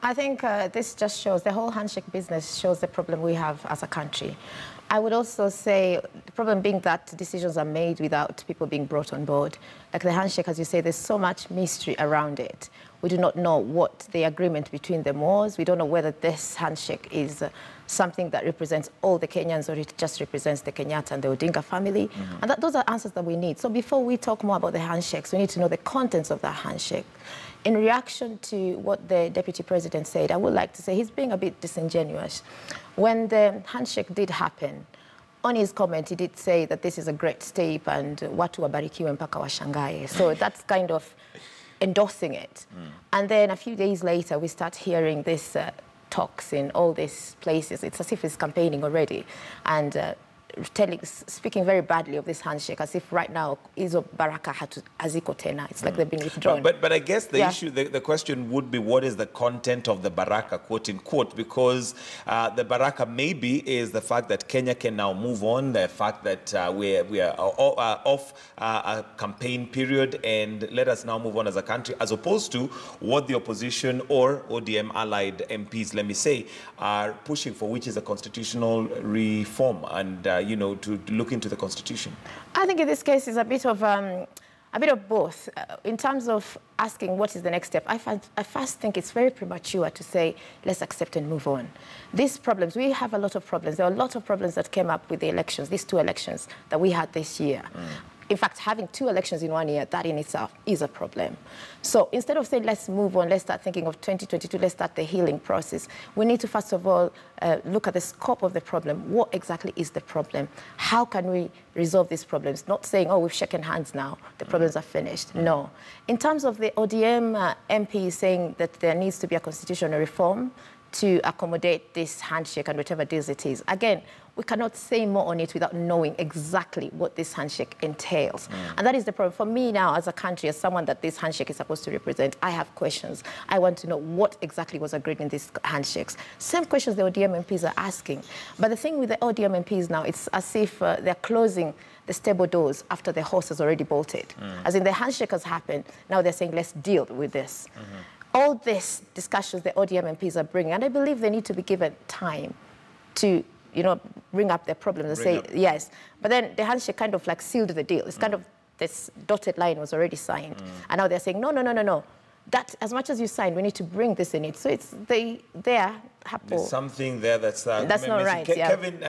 I think this just shows, the whole handshake business shows the problem we have as a country. I would also say the problem being that decisions are made without people being brought on board. Like the handshake, as you say, there's so much mystery around it. We do not know what the agreement between them was. We don't know whether this handshake is something that represents all the Kenyans or it just represents the Kenyatta and the Odinga family. And those are answers that we need. So before we talk more about the handshakes, we need to know the contents of that handshake. In reaction to what the Deputy President said, I would like to say he's being a bit disingenuous. When the handshake did happen, on his comment, he did say that this is a great step and watu wabarikiwe mpaka washangae. So that's kind of endorsing it. And then a few days later, we start hearing this talks in all these places. It's as if he's campaigning already. And speaking very badly of this handshake, as if right now Izo Baraka haziko tena. It's like they've been withdrawn. But I guess the issue, the question would be, what is the content of the Baraka, quote unquote? Because the Baraka maybe is the fact that Kenya can now move on, the fact that we are off a campaign period and let us now move on as a country, as opposed to what the opposition or ODM allied MPs, let me say, are pushing for, which is a constitutional reform and you know, to look into the Constitution? I think in this case it's a bit of both. In terms of asking what is the next step, I first think it's very premature to say, let's accept and move on. These problems, we have a lot of problems. There are a lot of problems that came up with the elections, these two elections that we had this year. In fact, having two elections in 1 year, that in itself is a problem. So instead of saying, let's move on, let's start thinking of 2022, let's start the healing process, we need to, first of all, look at the scope of the problem. What exactly is the problem? How can we resolve these problems? Not saying, oh, we've shaken hands now, the problems are finished. No. In terms of the ODM MP saying that there needs to be a constitutional reform to accommodate this handshake and whatever deals it is. Again, we cannot say more on it without knowing exactly what this handshake entails. And that is the problem. For me now, as a country, as someone that this handshake is supposed to represent, I have questions. I want to know what exactly was agreed in these handshakes. Same questions the ODM MPs are asking. But the thing with the ODM MPs now, it's as if they're closing the stable doors after the horse has already bolted. As in the handshake has happened, now they're saying, let's deal with this. All these discussions the ODM MPs are bringing, and I believe they need to be given time to, you know, bring up their problems and say, yes. But then the handshake kind of like sealed the deal. It's kind of, this dotted line was already signed. And now they're saying, no, no, no, no, no. That, as much as you signed, we need to bring this in it. So it's, they're happy. There's something there that's not right, Kevin,